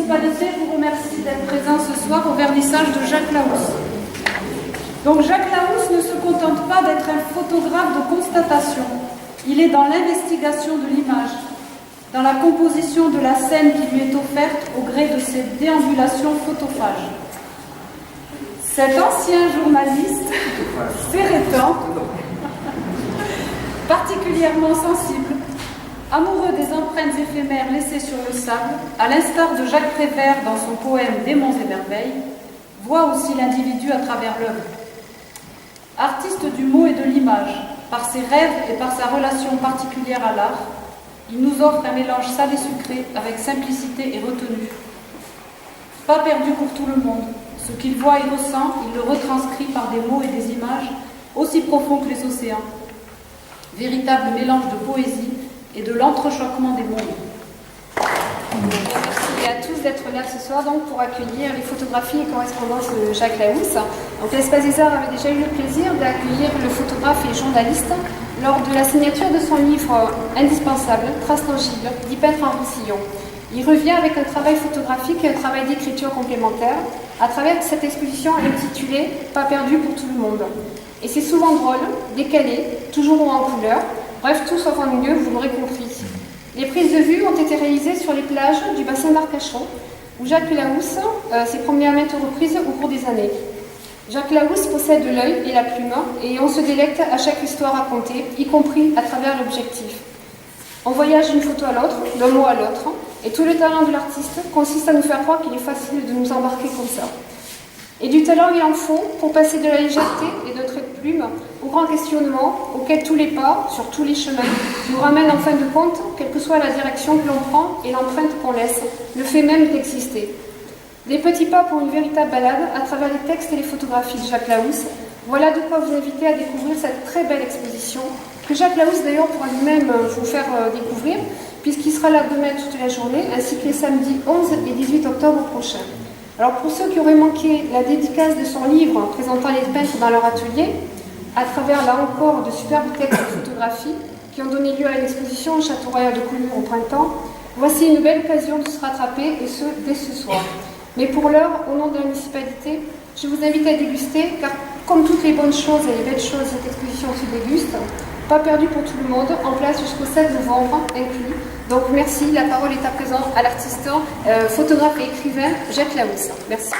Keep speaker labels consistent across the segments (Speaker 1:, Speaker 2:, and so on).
Speaker 1: municipalité vous remercie d'être présent ce soir au vernissage de Jacques Larousse. Donc Jacques Larousse ne se contente pas d'être un photographe de constatation. Il est dans l'investigation de l'image, dans la composition de la scène qui lui est offerte au gré de ses déambulations photophages. Cet ancien journaliste, Ferretan, particulièrement sensible, amoureux des empreintes éphémères laissées sur le sable, à l'instar de Jacques Prévert dans son poème Des monts et merveilles, voit aussi l'individu à travers l'œuvre. Artiste du mot et de l'image, par ses rêves et par sa relation particulière à l'art, il nous offre un mélange salé sucré avec simplicité et retenue. Pas perdu pour tout le monde. Ce qu'il voit et ressent, il le retranscrit par des mots et des images aussi profonds que les océans. Véritable mélange de poésie et de l'entrechoquement des mondes.
Speaker 2: Merci à tous d'être là ce soir donc, pour accueillir les photographies et correspondances de Jacques Larousse. Donc, l'Espace des Arts avait déjà eu le plaisir d'accueillir le photographe et journaliste lors de la signature de son livre indispensable, Traces tangibles, d'Ypêtre en Roussillon. Il revient avec un travail photographique et un travail d'écriture complémentaire à travers cette exposition intitulée « Pas perdu pour tout le monde ». Et c'est souvent drôle, décalé, toujours haut en couleur, bref, tout sauf ennuyeux, vous l'aurez compris. Les prises de vue ont été réalisées sur les plages du bassin d'Arcachon, où Jacques Larousse s'est promené à maintes reprises au cours des années. Jacques Larousse possède l'œil et la plume, et on se délecte à chaque histoire racontée, y compris à travers l'objectif. On voyage d'une photo à l'autre, d'un mot à l'autre, et tout le talent de l'artiste consiste à nous faire croire qu'il est facile de nous embarquer comme ça. Et du talent, il en faut pour passer de la légèreté et d'un trait de plume au grand questionnement auquel tous les pas, sur tous les chemins, nous ramènent en fin de compte, quelle que soit la direction que l'on prend et l'empreinte qu'on laisse, le fait même d'exister. Des petits pas pour une véritable balade à travers les textes et les photographies de Jacques Larousse. Voilà de quoi vous inviter à découvrir cette très belle exposition, que Jacques Larousse d'ailleurs pourra lui-même vous faire découvrir, puisqu'il sera là demain toute la journée, ainsi que les samedis 11 et 18 octobre prochains. Alors pour ceux qui auraient manqué la dédicace de son livre présentant les peintres dans leur atelier, à travers là encore de superbes textes de photographie qui ont donné lieu à une exposition au Château Royal de Collioure au printemps, voici une belle occasion de se rattraper, et ce, dès ce soir. Mais pour l'heure, au nom de la municipalité, je vous invite à déguster, car comme toutes les bonnes choses et les belles choses, cette exposition se déguste. Pas perdu pour tout le monde, en place jusqu'au 7 novembre inclus. Donc merci, la parole est à présent à l'artiste, photographe et écrivain Jacques Larousse. Merci.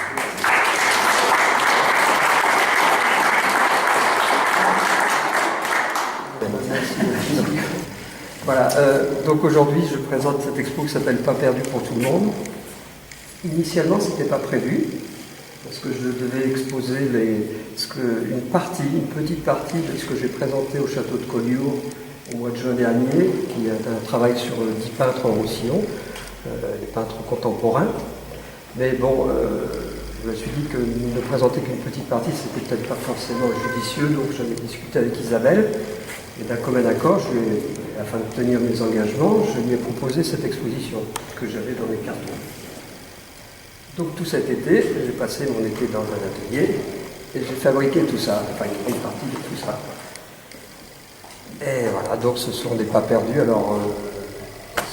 Speaker 3: Voilà, donc aujourd'hui je présente cette expo qui s'appelle Pas perdu pour tout le monde. Initialement, ce n'était pas prévu, parce que je devais exposer une petite partie de ce que j'ai présenté au château de Collioure au mois de juin dernier, qui est un travail sur 10 peintres en Roussillon, des peintres contemporains. Mais bon, je me suis dit que ne présenter qu'une petite partie, c'était peut-être pas forcément judicieux, donc j'avais discuté avec Isabelle, et d'un commun accord, afin de tenir mes engagements, je lui ai proposé cette exposition que j'avais dans mes cartons. Donc tout cet été, j'ai passé mon été dans un atelier et j'ai fabriqué tout ça, enfin une grande partie de tout ça. Et voilà, donc ce sont des pas perdus. Alors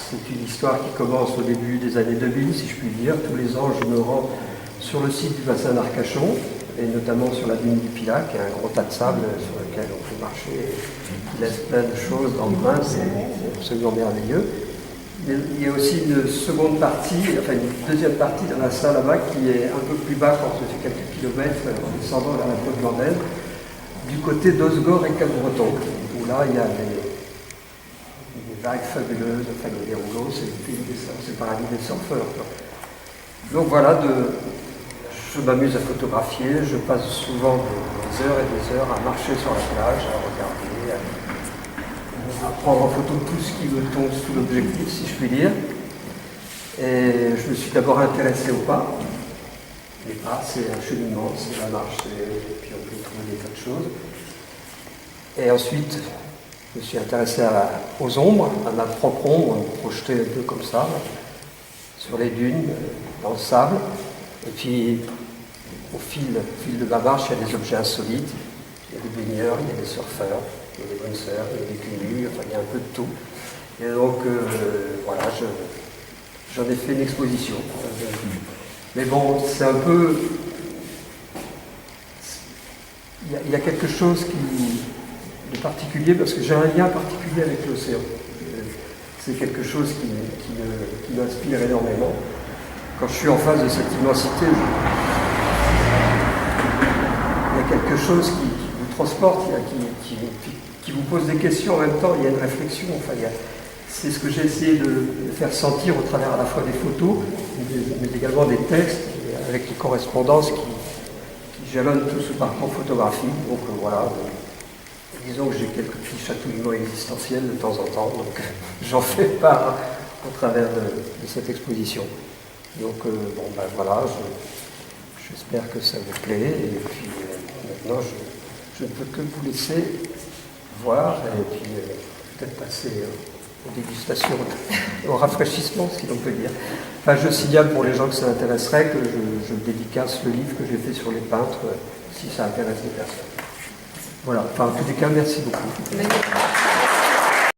Speaker 3: c'est une histoire qui commence au début des années 2000, si je puis dire. Tous les ans, je me rends sur le site du bassin d'Arcachon, et notamment sur la dune du Pilat, qui est un gros tas de sable sur lequel on peut marcher, qui laisse plein de choses d'empreintes, c'est absolument merveilleux. Il y a aussi une seconde partie, enfin une deuxième partie dans la salle là-bas qui est un peu plus bas quand on fait quelques kilomètres en descendant vers la côte Blandel, du côté d'Osgore et Cap-Breton, où là il y a des vagues fabuleuses, enfin il y a des rouleaux, c'est le paradis des surfeurs. Donc voilà, je m'amuse à photographier, je passe souvent des heures et des heures à marcher sur la plage, à regarder, à prendre en photo tout ce qui me tombe sous l'objectif, si je puis dire. Et je me suis d'abord intéressé aux pas. Les pas, c'est un cheminement, c'est la marche, et puis on peut y trouver des tas de choses. Et ensuite, je me suis intéressé aux ombres, à ma propre ombre, projetée un peu comme ça, sur les dunes, dans le sable. Et puis, au fil de ma marche, il y a des objets insolites, il y a des baigneurs, il y a des surfeurs, il y a des bonnes sœurs, il y a des cunus, enfin il y a un peu de tout. Et donc, voilà, j'en ai fait une exposition. Mais bon, c'est un peu... Il y a quelque chose de particulier, parce que j'ai un lien particulier avec l'océan. C'est quelque chose qui m'inspire énormément. Quand je suis en face de cette immensité, il y a quelque chose qui vous transporte, qui vous pose des questions en même temps, il y a une réflexion. Enfin, c'est ce que j'ai essayé de faire sentir au travers à la fois des photos, mais également des textes, avec les correspondances qui jalonnent tout ce parcours photographique. Donc voilà, disons que j'ai quelques petits chatouillements existentiels de temps en temps, donc j'en fais part au travers de cette exposition. Donc bon ben voilà, j'espère que ça vous plaît, et puis maintenant je ne peux que vous laisser voir, et puis peut-être passer aux dégustations, au rafraîchissement, si l'on peut dire. Enfin, je signale pour les gens que ça intéresserait que je dédicace le livre que j'ai fait sur les peintres, si ça intéresse les personnes. Voilà, enfin, en tous les cas, merci beaucoup.